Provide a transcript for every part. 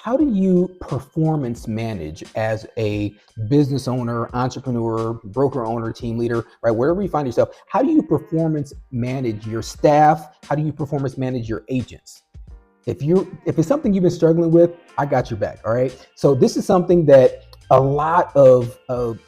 how do you performance manage as a business owner, entrepreneur, broker owner, team leader, right? Wherever you find yourself, how do you performance manage your staff? How do you performance manage your agents? If it's something you've been struggling with, I got your back. All right. So this is something that a lot of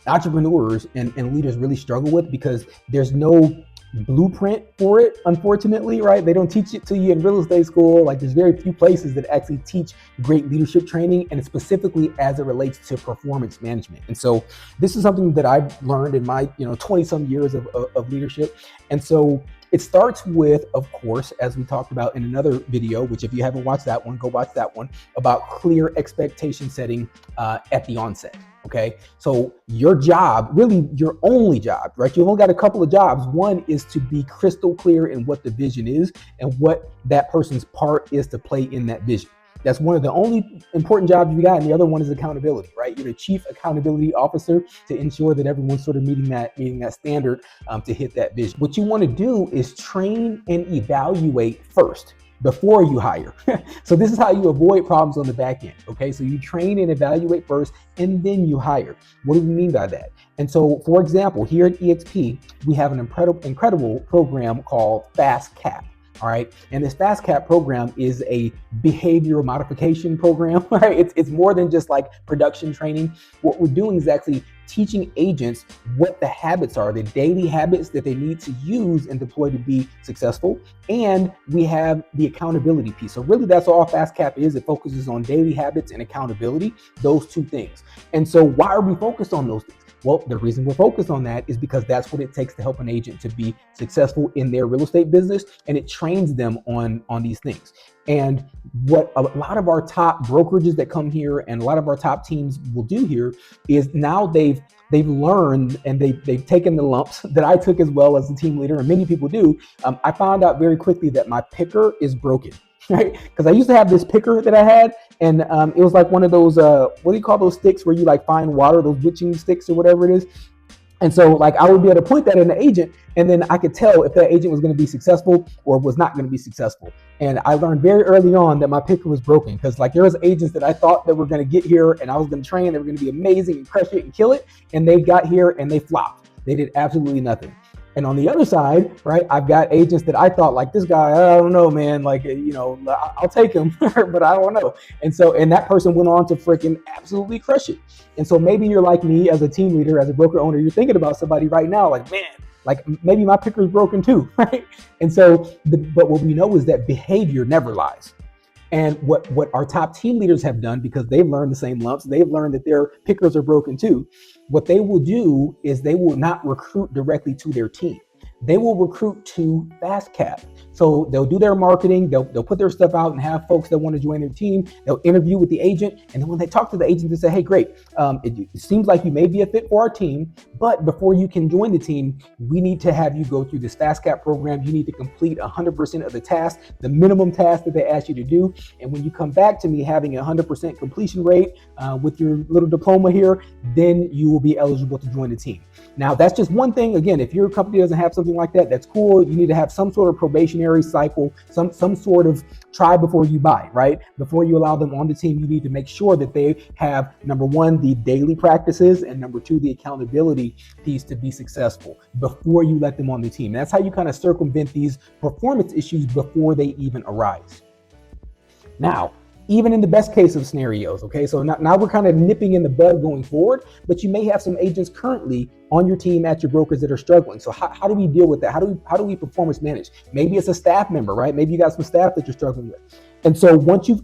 entrepreneurs and leaders really struggle with because there's no blueprint for it, unfortunately, right? They don't teach it to you in real estate school. Like there's very few places that actually teach great leadership training, and specifically as it relates to performance management. And so this is something that I've learned in my 20 some years of leadership. And so it starts with, of course, as we talked about in another video, which if you haven't watched that one, go watch that one, about clear expectation setting at the onset. Okay, so your job, really your only job, right? You've only got a couple of jobs. One is to be crystal clear in what the vision is and what that person's part is to play in that vision. That's one of the only important jobs you got, and the other one is accountability, right? You're the chief accountability officer to ensure that everyone's sort of meeting that standard to hit that vision. What you want to do is train and evaluate first before you hire. So this is how you avoid problems on the back end. Okay, so you train and evaluate first, and then you hire. What do we mean by that? And so, for example, here at EXP, we have an incredible program called FastCap. All right. And this FastCap program is a behavioral modification program, right? It's more than just like production training. What we're doing is actually teaching agents what the habits are, the daily habits that they need to use and deploy to be successful. And we have the accountability piece. So really that's all FastCap is. It focuses on daily habits and accountability, those two things. And so why are we focused on those things? Well, the reason we're focused on that is because that's what it takes to help an agent to be successful in their real estate business, and it trains them on these things. And what a lot of our top brokerages that come here and a lot of our top teams will do here is now they've learned and they've taken the lumps that I took as well as a team leader, and many people do. I found out very quickly that my picker is broken. Right? Because I used to have this picker that I had, and it was like one of those, what do you call those sticks where you like find water, those witching sticks or whatever it is. And so like I would be able to point that at an agent, and then I could tell if that agent was going to be successful or was not going to be successful. And I learned very early on that my picker was broken, because like there was agents that I thought that were going to get here and I was going to train, they were going to be amazing and crush it and kill it, and they got here and they flopped. They did absolutely nothing. And on the other side, right, I've got agents that I thought like, this guy, I don't know, man, like, I'll take him, but I don't know. And so, and that person went on to freaking absolutely crush it. And so maybe you're like me as a team leader, as a broker owner, you're thinking about somebody right now, like, man, like maybe my picker's broken too, right? And so, but what we know is that behavior never lies. And what our top team leaders have done, because they've learned the same lumps, they've learned that their pickers are broken too. What they will do is they will not recruit directly to their team. They will recruit to FastCap. So they'll do their marketing, they'll put their stuff out and have folks that want to join their team. They'll interview with the agent. And then when they talk to the agent, they say, hey, great, it seems like you may be a fit for our team, but before you can join the team, we need to have you go through this FastCap program. You need to complete 100% of the tasks, the minimum task that they ask you to do. And when you come back to me having a 100% completion rate with your little diploma here, then you will be eligible to join the team. Now, that's just one thing. Again, if your company doesn't have something like that, that's cool. You need to have some sort of probationary cycle, some sort of try before you buy, right? Before you allow them on the team, you need to make sure that they have, number one, the daily practices, and number two, the accountability piece to be successful before you let them on the team. That's how you kind of circumvent these performance issues before they even arise. Now, even in the best case of scenarios, okay? So now we're kind of nipping in the bud going forward, but you may have some agents currently on your team at your brokers that are struggling. So how do we deal with that? How do we performance manage? Maybe it's a staff member, right? Maybe you got some staff that you're struggling with. And so once you've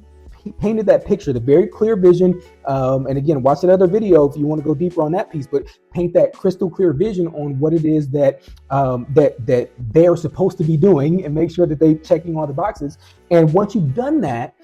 painted that picture, the very clear vision, and again, watch that other video if you want to go deeper on that piece, but paint that crystal clear vision on what it is that that they are supposed to be doing, and make sure that they're checking all the boxes. And once you've done that,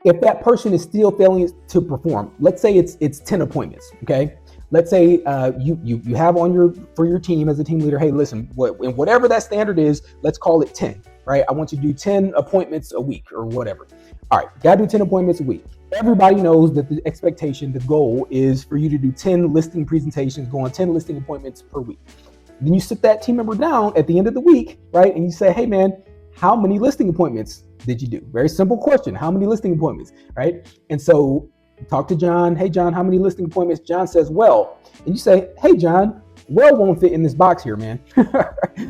if that person is still failing to perform, let's say it's 10 appointments, okay? Let's say you have on for your team as a team leader, hey, listen, whatever that standard is, let's call it 10, right? I want you to do 10 appointments a week or whatever. All right, gotta do 10 appointments a week. Everybody knows that the expectation, the goal is for you to do 10 listing presentations, go on 10 listing appointments per week. Then you sit that team member down at the end of the week, right? And you say, hey man, how many listing appointments did you do? Very simple question. How many listing appointments, right? And so talk to John. Hey, John, how many listing appointments? John says, well, and you say, hey, John, well won't fit in this box here, man.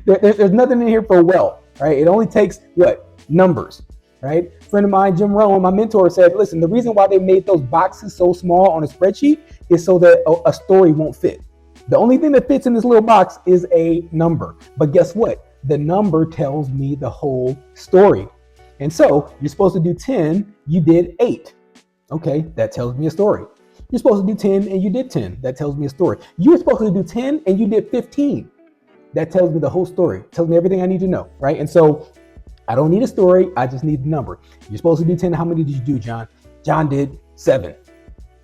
There's nothing in here for well, right? It only takes what? Numbers, right? A friend of mine, Jim Rohn, my mentor, said, listen, the reason why they made those boxes so small on a spreadsheet is so that a story won't fit. The only thing that fits in this little box is a number. But guess what? The number tells me the whole story. And so you're supposed to do 10, you did 8. Okay, that tells me a story. You're supposed to do 10 and you did 10. That tells me a story. You were supposed to do 10 and you did 15. That tells me the whole story. Tells me everything I need to know, right? And so I don't need a story. I just need the number. You're supposed to do 10. How many did you do, John? John did 7.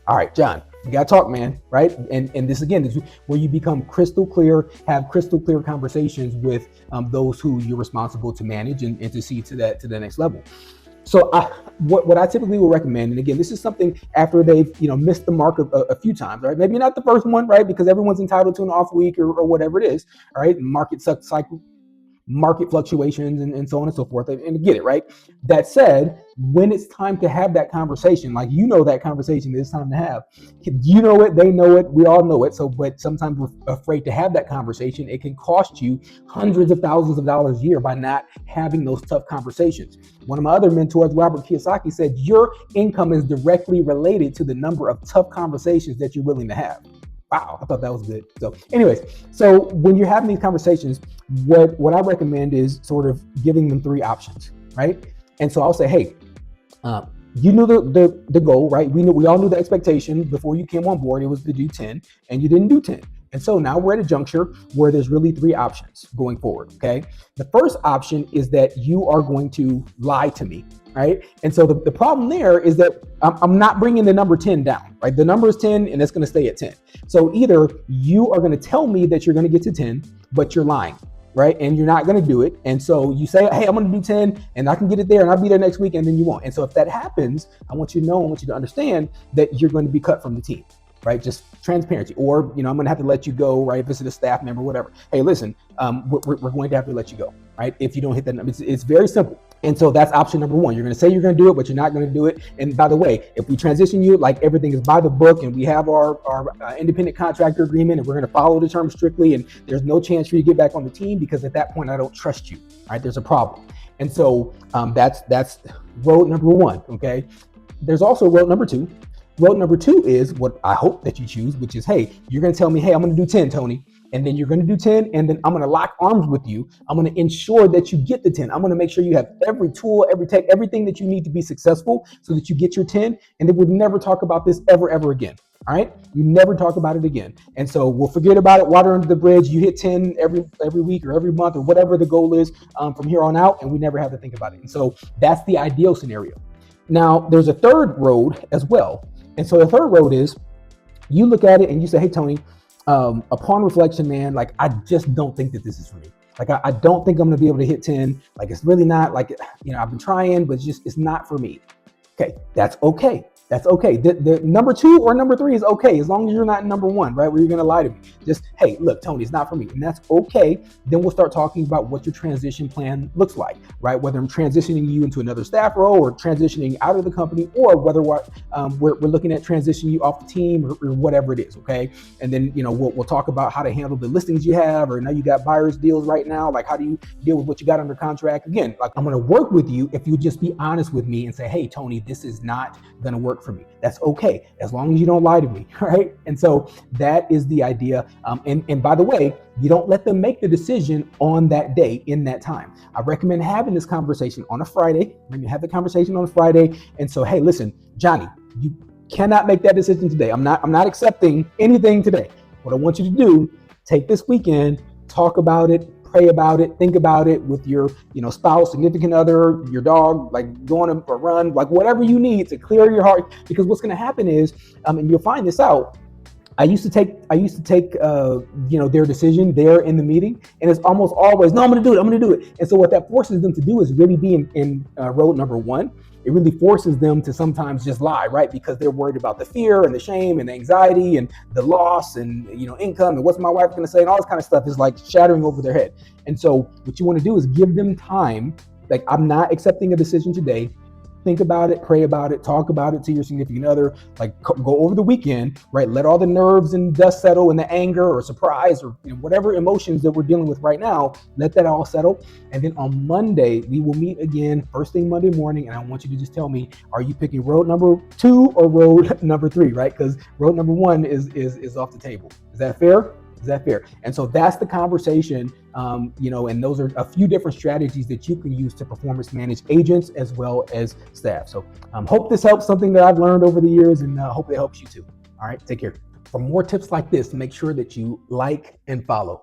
All right, John, we got to talk, man, right? And this, again, is where you become crystal clear, have crystal clear conversations with those who you're responsible to manage and to see to the next level. So what I typically will recommend, and again, this is something after they've missed the mark a few times, right? Maybe not the first one, right? Because everyone's entitled to an off week or whatever it is, all right? Market fluctuations and so on and so forth, and get it, right? That said, when it's time to have that conversation, like that conversation is time to have, you know it, they know it, we all know it. So, but sometimes we're afraid to have that conversation. It can cost you hundreds of thousands of dollars a year by not having those tough conversations. One of my other mentors, Robert Kiyosaki, said your income is directly related to the number of tough conversations that you're willing to have. Wow, I thought that was good. So anyways, so when you're having these conversations, what I recommend is sort of giving them 3 options, right? And so I'll say, hey, you knew the goal, right? We all knew the expectation before you came on board. It was to do 10 and you didn't do 10. And so now we're at a juncture where there's really 3 options going forward, okay? The first option is that you are going to lie to me, right? And so the problem there is that I'm not bringing the number 10 down, right? The number is 10 and it's going to stay at 10. So either you are going to tell me that you're going to get to 10, but you're lying, right? And you're not going to do it. And so you say, hey, I'm going to do 10 and I can get it there and I'll be there next week, and then you won't. And so if that happens, I want you to understand that you're going to be cut from the team, right? Just transparency. Or, I'm going to have to let you go, right? If it's a staff member, whatever. Hey, listen, we're going to have to let you go, right? If you don't hit that number. It's very simple. And so that's option number 1. You're going to say you're going to do it, but you're not going to do it. And by the way, if we transition you, like everything is by the book and we have our independent contractor agreement and we're going to follow the terms strictly, and there's no chance for you to get back on the team, because at that point, I don't trust you, right? There's a problem. And so that's road number 1, okay? There's also road number 2. Road number 2 is what I hope that you choose, which is, hey, you're going to tell me, hey, I'm going to do 10, Tony. And then you're going to do 10, and then I'm going to lock arms with you. I'm going to ensure that you get the 10. I'm going to make sure you have every tool, every tech, everything that you need to be successful so that you get your 10. And then we'll never talk about this ever again. All right. You never talk about it again. And so we'll forget about it, water under the bridge. You hit 10 every week or every month or whatever the goal is from here on out. And we never have to think about it. And so that's the ideal scenario. Now, there's a third road as well. And so the third road is you look at it and you say, hey, Tony, upon reflection, man, like, I just don't think that this is for me. Like, I don't think I'm going to be able to hit 10. Like, it's really not, like, I've been trying, but it's not for me. Okay. That's okay. That's okay. The number 2 or number 3 is okay, as long as you're not number 1, right? Where you're going to lie to me. Just, hey, look, Tony, it's not for me. And that's okay. Then we'll start talking about what your transition plan looks like, right? Whether I'm transitioning you into another staff role or transitioning out of the company, or whether we're looking at transitioning you off the team or whatever it is, okay? And then, we'll talk about how to handle the listings you have, or now you got buyer's deals right now. Like, how do you deal with what you got under contract? Again, like, I'm going to work with you if you just be honest with me and say, hey, Tony, this is not going to work for me. That's okay, as long as you don't lie to me, right? And so that is the idea. And by the way, you don't let them make the decision on that day, in that time. I recommend having this conversation on a Friday. When you have the conversation on a Friday, and so, hey, listen, Johnny, you cannot make that decision today. I'm not accepting anything today. What I want you to do, take this weekend, talk about it, pray about it, think about it with your, spouse, significant other, your dog, like going on a run, like whatever you need to clear your heart. Because what's going to happen is, and you'll find this out, I used to take their decision there in the meeting, and it's almost always, no, I'm going to do it. And so what that forces them to do is really be in road number 1. It really forces them to sometimes just lie, right? Because they're worried about the fear and the shame and the anxiety and the loss and, income and what's my wife going to say, and all this kind of stuff is like shattering over their head. And so what you want to do is give them time Like, I'm not accepting a decision today. Think about it, pray about it, talk about it to your significant other. Like, go over the weekend, right? Let all the nerves and dust settle, and the anger or surprise or whatever emotions that we're dealing with right now, let that all settle. And then on Monday, we will meet again, first thing Monday morning. And I want you to just tell me, are you picking road number 2 or road number 3, right? Because road number 1 is off the table. Is that fair? Is that fair? And so that's the conversation, and those are a few different strategies that you can use to performance manage agents as well as staff. So hope this helps, something that I've learned over the years, and hope it helps you too. All right, take care. For more tips like this, make sure that you like and follow.